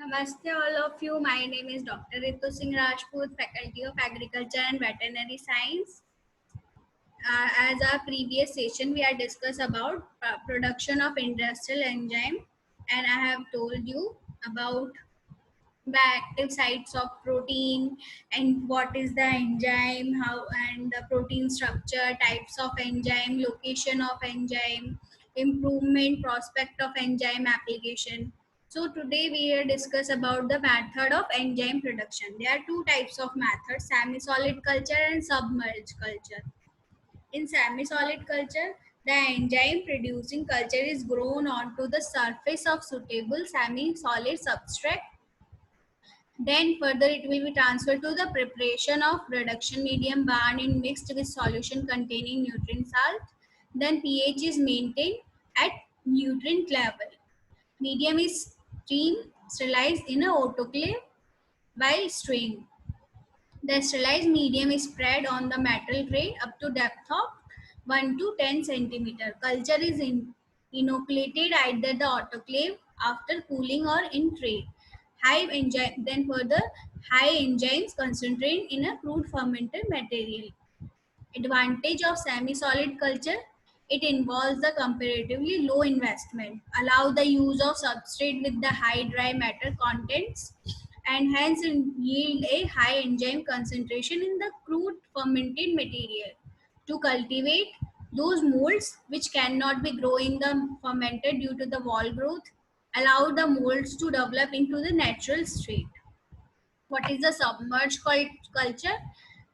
Namaste all of you. My name is Dr. Ritu Singh Rajput, Faculty of Agriculture and Veterinary Science. As our previous session, we had discussed about production of industrial enzyme, and I have told you about the active sites of protein and what is the enzyme, how and the protein structure, types of enzyme, location of enzyme, improvement prospect of enzyme application. So today we will discuss about the method of enzyme production. There are two types of methods: semi-solid culture and submerged culture. In semi-solid culture, the enzyme producing culture is grown onto the surface of suitable semi-solid substrate. Then further it will be transferred to the preparation of reduction medium bound in mixed with solution containing nutrient salt. Then pH is maintained at nutrient level. Medium is sterilized in a autoclave while string. The sterilized medium is spread on the metal tray up to depth of 1 to 10 centimeter. Culture is inoculated either the autoclave after cooling or in tray. High enzyme, then further high enzymes concentrate in a crude fermented material. Advantage of semi-solid culture: it involves the comparatively low investment, allow the use of substrate with the high dry matter contents, and hence yield a high enzyme concentration in the crude fermented material. To cultivate those molds which cannot be grown in the fermented due to the wall growth, allow the molds to develop into the natural state. What is the submerged culture?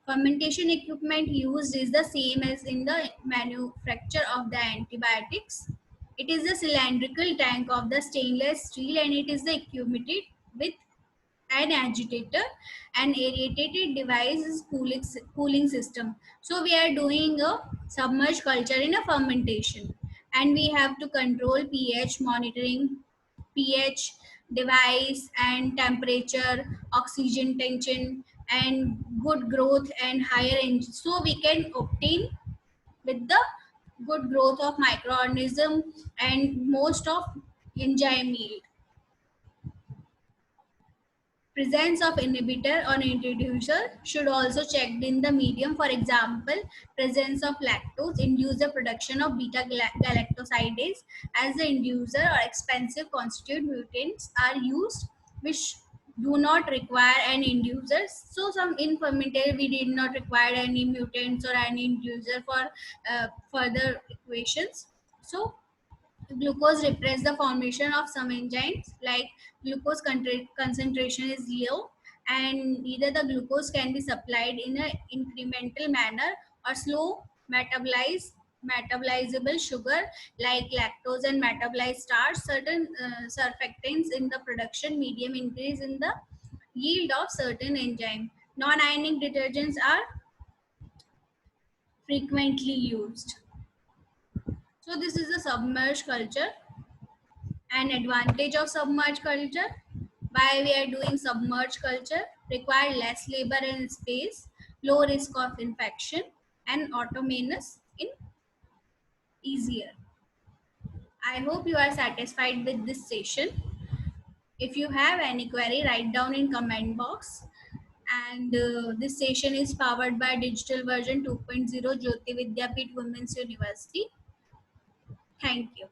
Fermentation equipment used is the same as in the manufacture of the antibiotics. It is a cylindrical tank of the stainless steel, and it is equipped with an agitator and aerated device is cooling system. So we are doing a submerged culture in a fermentation, and we have to control pH, monitoring pH device and temperature, oxygen tension, and good growth and higher so we can obtain with the good growth of microorganism and most of enzyme yield. Presence of inhibitor or introducer should also checked in the medium. For example, presence of lactose induce the production of beta galactosidase as the inducer, or expensive constitute mutants are used which do not require an inducer. So some in fermented we did not require any mutants or any inducer for further equations. So glucose repress the formation of some enzymes, like glucose concentration is low, and either the glucose can be supplied in an incremental manner or slow metabolizable sugar like lactose and metabolized starch. Certain surfactants in the production medium increase in the yield of certain enzyme. Non-ionic detergents are frequently used. So this is the submerged culture. An advantage of submerged culture: why we are doing submerged culture: require less labor and space, low risk of infection, and autonomous in easier. I hope you are satisfied with this session. If you have any query, write down in comment box. And this session is powered by digital version 2.0 Jyoti Vidyapeeth Women's University. Thank you.